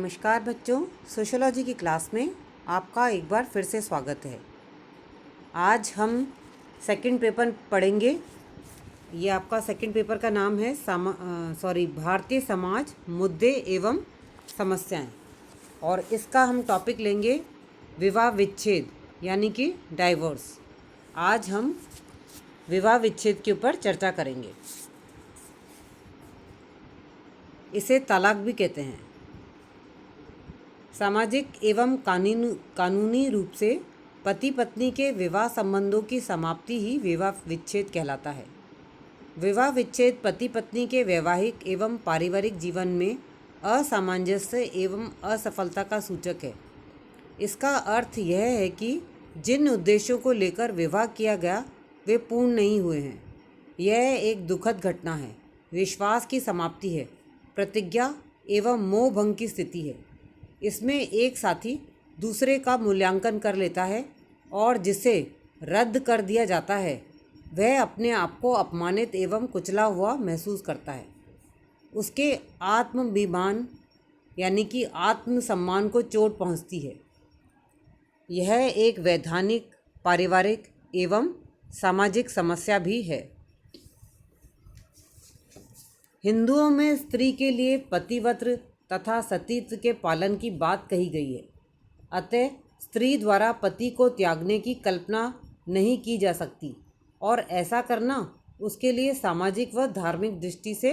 नमस्कार बच्चों, सोशियोलॉजी की क्लास में आपका एक बार फिर से स्वागत है। आज हम सेकंड पेपर पढ़ेंगे। ये आपका सेकंड पेपर का नाम है भारतीय समाज मुद्दे एवं समस्याएं, और इसका हम टॉपिक लेंगे विवाह विच्छेद यानी कि डाइवोर्स। आज हम विवाह विच्छेद के ऊपर चर्चा करेंगे। इसे तलाक भी कहते हैं। सामाजिक एवं कानूनी रूप से पति पत्नी के विवाह संबंधों की समाप्ति ही विवाह विच्छेद कहलाता है। विवाह विच्छेद पति पत्नी के वैवाहिक एवं पारिवारिक जीवन में असामंजस्य एवं असफलता का सूचक है। इसका अर्थ यह है कि जिन उद्देश्यों को लेकर विवाह किया गया वे पूर्ण नहीं हुए हैं। यह एक दुखद घटना है, विश्वास की समाप्ति है, प्रतिज्ञा एवं मोह भंग की स्थिति है। इसमें एक साथी दूसरे का मूल्यांकन कर लेता है और जिसे रद्द कर दिया जाता है वह अपने आप को अपमानित एवं कुचला हुआ महसूस करता है। उसके आत्माभिमान यानी कि आत्मसम्मान को चोट पहुंचती है। यह एक वैधानिक, पारिवारिक एवं सामाजिक समस्या भी है। हिंदुओं में स्त्री के लिए पतिव्रत तथा सतीत्व के पालन की बात कही गई है। अतः स्त्री द्वारा पति को त्यागने की कल्पना नहीं की जा सकती और ऐसा करना उसके लिए सामाजिक व धार्मिक दृष्टि से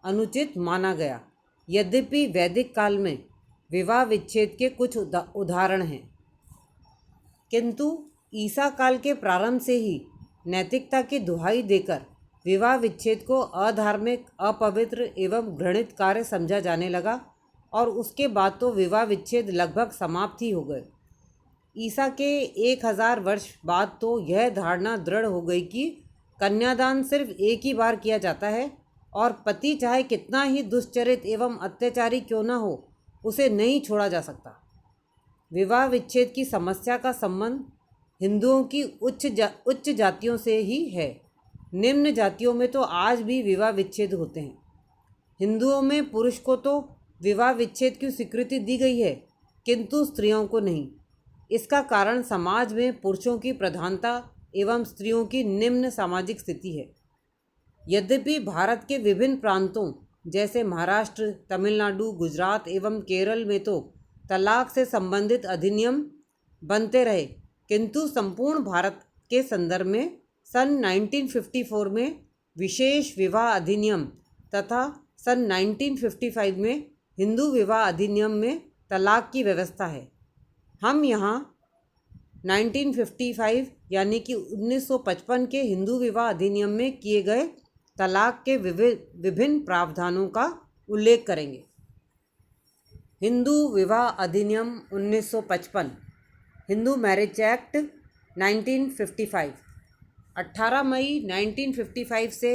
अनुचित माना गया। यद्यपि वैदिक काल में विवाह विच्छेद के कुछ उदाहरण हैं, किंतु ईसा काल के प्रारंभ से ही नैतिकता की दुहाई देकर विवाह विच्छेद को अधार्मिक, अपवित्र एवं घृणित कार्य समझा जाने लगा और उसके बाद तो विवाह विच्छेद लगभग समाप्त ही हो गए। ईसा के 1000 वर्ष बाद तो यह धारणा दृढ़ हो गई कि कन्यादान सिर्फ एक ही बार किया जाता है और पति चाहे कितना ही दुष्चरित एवं अत्याचारी क्यों न हो, उसे नहीं छोड़ा जा सकता। विवाह विच्छेद की समस्या का संबंध हिंदुओं की उच्च जातियों से ही है। निम्न जातियों में तो आज भी विवाह विच्छेद होते हैं। हिंदुओं में पुरुष को तो विवाह विच्छेद की स्वीकृति दी गई है, किंतु स्त्रियों को नहीं। इसका कारण समाज में पुरुषों की प्रधानता एवं स्त्रियों की निम्न सामाजिक स्थिति है। यद्यपि भारत के विभिन्न प्रांतों जैसे महाराष्ट्र, तमिलनाडु, गुजरात एवं केरल में तो तलाक से संबंधित अधिनियम बनते रहे, किंतु संपूर्ण भारत के संदर्भ में सन 1954 में विशेष विवाह अधिनियम तथा सन 1955 में हिंदू विवाह अधिनियम में तलाक की व्यवस्था है। हम यहाँ 1955 यानी कि 1955 के हिंदू विवाह अधिनियम में किए गए तलाक के विभिन्न प्रावधानों का उल्लेख करेंगे। हिंदू विवाह अधिनियम 1955, हिंदू मैरिज एक्ट 1955। 18 मई 1955 से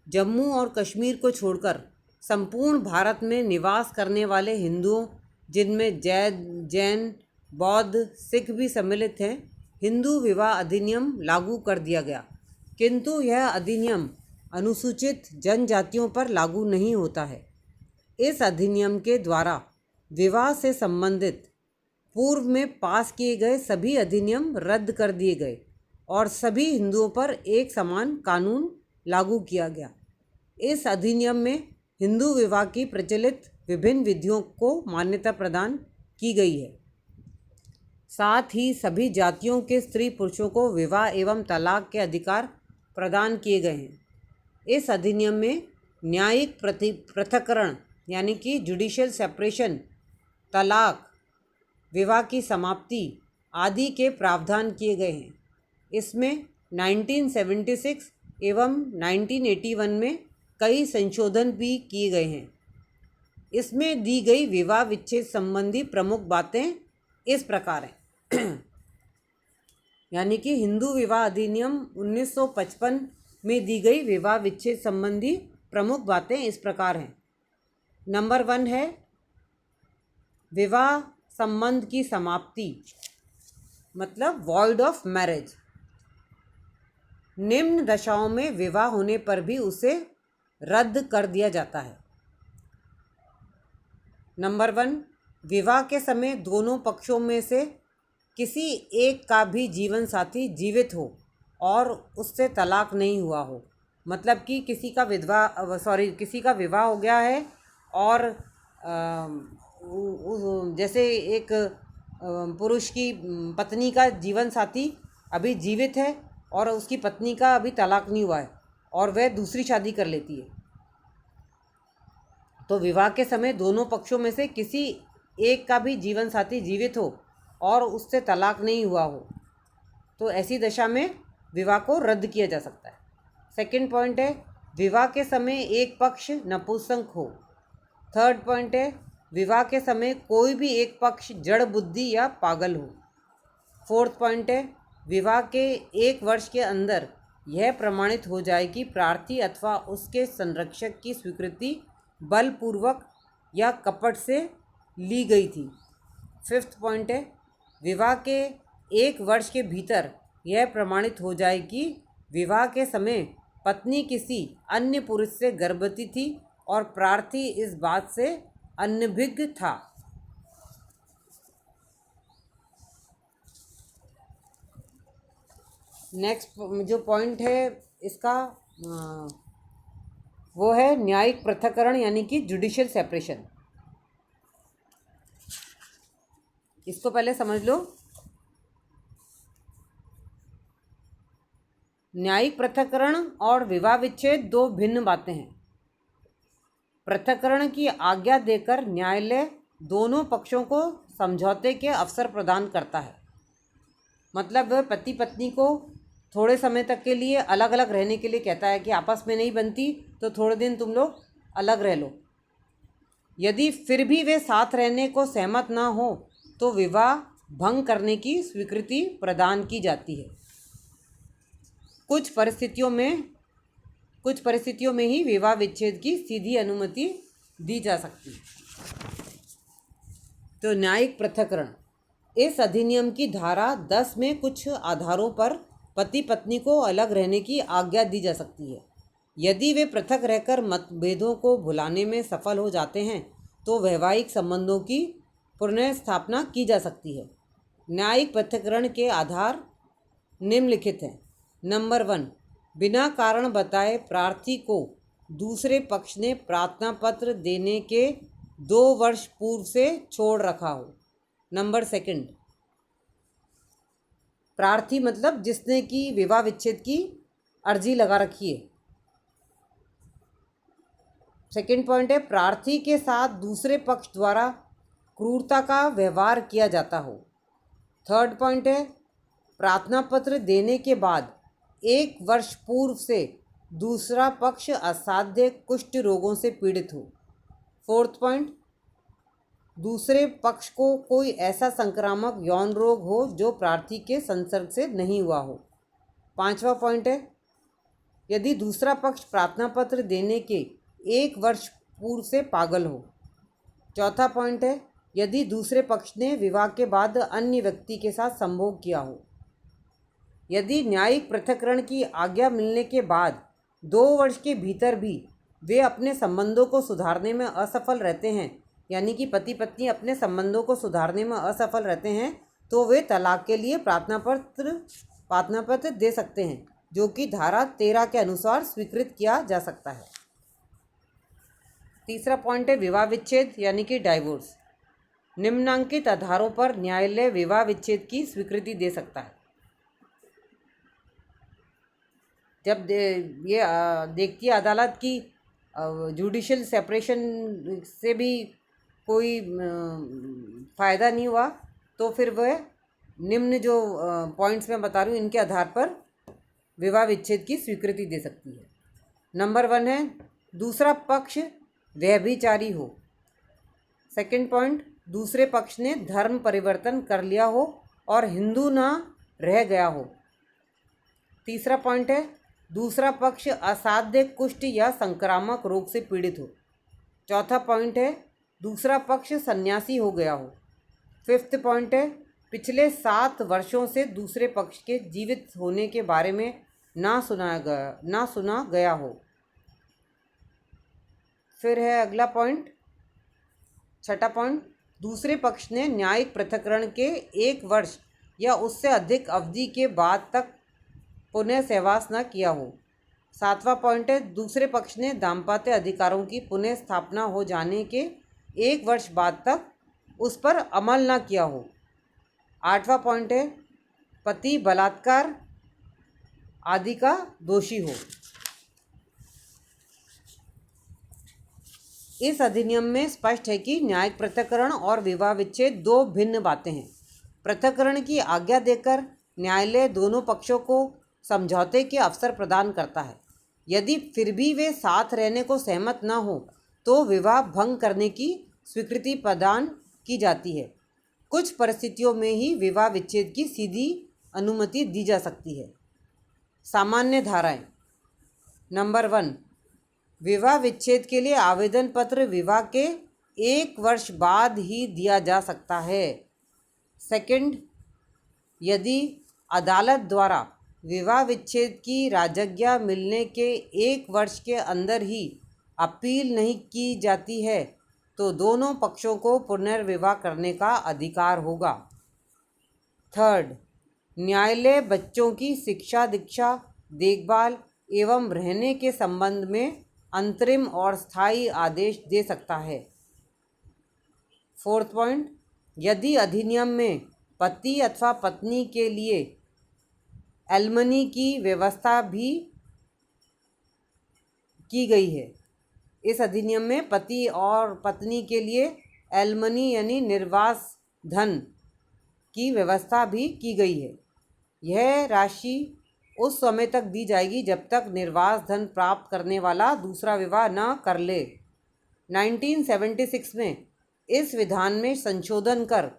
जम्मू और कश्मीर को छोड़कर संपूर्ण भारत में निवास करने वाले हिंदुओं, जिनमें जैन, बौद्ध, सिख भी सम्मिलित हैं, हिंदू विवाह अधिनियम लागू कर दिया गया। किंतु यह अधिनियम अनुसूचित जनजातियों पर लागू नहीं होता है। इस अधिनियम के द्वारा विवाह से संबंधित पूर्व में पास किए गए सभी अधिनियम रद्द कर दिए गए और सभी हिंदुओं पर एक समान कानून लागू किया गया। इस अधिनियम में हिंदू विवाह की प्रचलित विभिन्न विधियों को मान्यता प्रदान की गई है। साथ ही सभी जातियों के स्त्री पुरुषों को विवाह एवं तलाक के अधिकार प्रदान किए गए हैं। इस अधिनियम में न्यायिक पृथक्करण यानी कि जुडिशियल सेपरेशन, तलाक, विवाह की समाप्ति आदि के प्रावधान किए गए हैं। इसमें 1976 एवं 1981 में कई संशोधन भी किए गए हैं। इसमें दी गई विवाह विच्छेद संबंधी प्रमुख बातें इस प्रकार हैं। यानी कि हिंदू विवाह अधिनियम 1955 में दी गई विवाह विच्छेद संबंधी प्रमुख बातें इस प्रकार हैं। नंबर 1 है विवाह संबंध की समाप्ति, मतलब वॉइड ऑफ मैरिज। निम्न दशाओं में विवाह होने पर भी उसे रद्द कर दिया जाता है। नंबर 1, विवाह के समय दोनों पक्षों में से किसी एक का भी जीवन साथी जीवित हो और उससे तलाक नहीं हुआ हो। मतलब कि किसी का विवाह हो गया है और जैसे एक पुरुष की पत्नी का जीवन साथी अभी जीवित है और उसकी पत्नी का अभी तलाक नहीं हुआ है और वह दूसरी शादी कर लेती है, तो विवाह के समय दोनों पक्षों में से किसी एक का भी जीवन साथी जीवित हो और उससे तलाक नहीं हुआ हो, तो ऐसी दशा में विवाह को रद्द किया जा सकता है। सेकंड पॉइंट है, विवाह के समय एक पक्ष नपुंसक हो। थर्ड पॉइंट है, विवाह के समय कोई भी एक पक्ष जड़ बुद्धि या पागल हो। फोर्थ पॉइंट है, विवाह के 1 वर्ष के अंदर यह प्रमाणित हो जाए कि प्रार्थी अथवा उसके संरक्षक की स्वीकृति बलपूर्वक या कपट से ली गई थी। फिफ्थ पॉइंट है, विवाह के 1 वर्ष के भीतर यह प्रमाणित हो जाए कि विवाह के समय पत्नी किसी अन्य पुरुष से गर्भवती थी और प्रार्थी इस बात से अनभिज्ञ था। नेक्स्ट जो पॉइंट है इसका वो है न्यायिक पृथक्करण यानी कि जुडिशियल सेपरेशन। इसको पहले समझ लो। न्यायिक पृथक्करण और विवाह विच्छेद 2 भिन्न बातें हैं। पृथक्करण की आज्ञा देकर न्यायालय दोनों पक्षों को समझौते के अवसर प्रदान करता है। मतलब वह पति पत्नी को थोड़े समय तक के लिए अलग अलग रहने के लिए कहता है कि आपस में नहीं बनती तो थोड़े दिन तुम लोग अलग रह लो। यदि फिर भी वे साथ रहने को सहमत ना हो तो विवाह भंग करने की स्वीकृति प्रदान की जाती है। कुछ परिस्थितियों में ही विवाह विच्छेद की सीधी अनुमति दी जा सकती है। तो न्यायिक पृथक्करण, इस अधिनियम की धारा 10 में कुछ आधारों पर पति पत्नी को अलग रहने की आज्ञा दी जा सकती है। यदि वे पृथक रहकर मतभेदों को भुलाने में सफल हो जाते हैं तो वैवाहिक संबंधों की पुनर्स्थापना की जा सकती है। न्यायिक पृथक्करण के आधार निम्नलिखित हैं। नंबर 1, बिना कारण बताए प्रार्थी को दूसरे पक्ष ने प्रार्थना पत्र देने के 2 वर्ष पूर्व से छोड़ रखा हो। नंबर 2, प्रार्थी मतलब जिसने कि विवाह विच्छेद की अर्जी लगा रखी है। सेकंड पॉइंट है, प्रार्थी के साथ दूसरे पक्ष द्वारा क्रूरता का व्यवहार किया जाता हो। थर्ड पॉइंट है, प्रार्थना पत्र देने के बाद 1 वर्ष पूर्व से दूसरा पक्ष असाध्य कुष्ठ रोगों से पीड़ित हो। फोर्थ पॉइंट, दूसरे पक्ष को कोई ऐसा संक्रामक यौन रोग हो जो प्रार्थी के संसर्ग से नहीं हुआ हो। 5वां पॉइंट है, यदि दूसरा पक्ष प्रार्थना पत्र देने के 1 वर्ष पूर्व से पागल हो। चौथा पॉइंट है, यदि दूसरे पक्ष ने विवाह के बाद अन्य व्यक्ति के साथ संभोग किया हो। यदि न्यायिक पृथक्करण की आज्ञा मिलने के बाद 2 वर्ष के भीतर भी वे अपने संबंधों को सुधारने में असफल रहते हैं, यानी कि पति पत्नी अपने संबंधों को सुधारने में असफल रहते हैं, तो वे तलाक के लिए प्रार्थना पत्र दे सकते हैं, जो कि धारा 13 के अनुसार स्वीकृत किया जा सकता है। तीसरा पॉइंट है विवाह विच्छेद यानी कि डाइवोर्स। निम्नांकित आधारों पर न्यायालय विवाह विच्छेद की स्वीकृति दे सकता है। जब ये देखती है अदालत की जुडिशियल सेपरेशन से भी कोई फ़ायदा नहीं हुआ, तो फिर वह निम्न जो पॉइंट्स मैं बता रही हूँ इनके आधार पर विवाह विच्छेद की स्वीकृति दे सकती है। नंबर 1 है, दूसरा पक्ष व्यभिचारी हो। सेकंड पॉइंट, दूसरे पक्ष ने धर्म परिवर्तन कर लिया हो और हिंदू ना रह गया हो। तीसरा पॉइंट है, दूसरा पक्ष असाध्य कुष्ठ या संक्रामक रोग से पीड़ित हो। चौथा पॉइंट है, दूसरा पक्ष सन्यासी हो गया हो। फिफ्थ पॉइंट है, पिछले 7 वर्षों से दूसरे पक्ष के जीवित होने के बारे में ना सुना गया हो। फिर है अगला पॉइंट, छठा पॉइंट, दूसरे पक्ष ने न्यायिक पृथक्करण के 1 वर्ष या उससे अधिक अवधि के बाद तक पुनः सहवास न किया हो। 7वां पॉइंट है, दूसरे पक्ष ने दाम्पत्य अधिकारों की पुनः स्थापना हो जाने के 1 वर्ष बाद तक उस पर अमल न किया हो। 8वां पॉइंट है, पति बलात्कार आदि का दोषी हो। इस अधिनियम में स्पष्ट है कि न्यायिक पृथक्करण और विवाह विच्छेद 2 भिन्न बातें हैं। पृथक्करण की आज्ञा देकर न्यायालय दोनों पक्षों को समझौते के अवसर प्रदान करता है। यदि फिर भी वे साथ रहने को सहमत न हो तो विवाह भंग करने की स्वीकृति प्रदान की जाती है। कुछ परिस्थितियों में ही विवाह विच्छेद की सीधी अनुमति दी जा सकती है। सामान्य धाराएं। नंबर 1, विवाह विच्छेद के लिए आवेदन पत्र विवाह के 1 वर्ष बाद ही दिया जा सकता है। सेकंड, यदि अदालत द्वारा विवाह विच्छेद की राजज्ञा मिलने के 1 वर्ष के अंदर ही अपील नहीं की जाती है तो दोनों पक्षों को पुनर्विवाह करने का अधिकार होगा। थर्ड, न्यायालय बच्चों की शिक्षा दीक्षा देखभाल एवं रहने के संबंध में अंतरिम और स्थायी आदेश दे सकता है। फोर्थ पॉइंट, यदि अधिनियम में पति अथवा पत्नी के लिए एलमनी की व्यवस्था भी की गई है। इस अधिनियम में पति और पत्नी के लिए एलमनी यानी निर्वास धन की व्यवस्था भी की गई है। यह राशि उस समय तक दी जाएगी जब तक निर्वास धन प्राप्त करने वाला दूसरा विवाह न कर ले। 1976 में इस विधान में संशोधन कर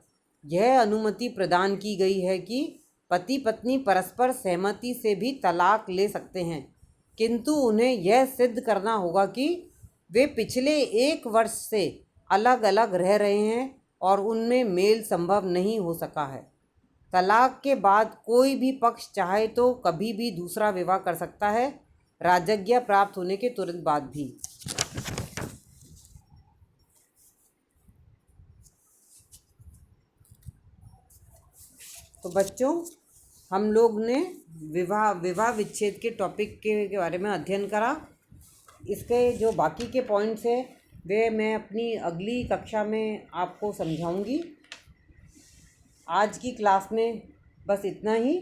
यह अनुमति प्रदान की गई है कि पति पत्नी परस्पर सहमति से भी तलाक ले सकते हैं, किंतु उन्हें यह सिद्ध करना होगा कि वे पिछले 1 वर्ष से अलग अलग रह रहे हैं और उनमें मेल संभव नहीं हो सका है। तलाक के बाद कोई भी पक्ष चाहे तो कभी भी दूसरा विवाह कर सकता है, राजज्ञा प्राप्त होने के तुरंत बाद भी। तो बच्चों, हम लोग ने विवाह विच्छेद के टॉपिक के बारे में अध्ययन करा। इसके जो बाकी के पॉइंट्स हैं वे मैं अपनी अगली कक्षा में आपको समझाऊंगी। आज की क्लास में बस इतना ही।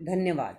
धन्यवाद।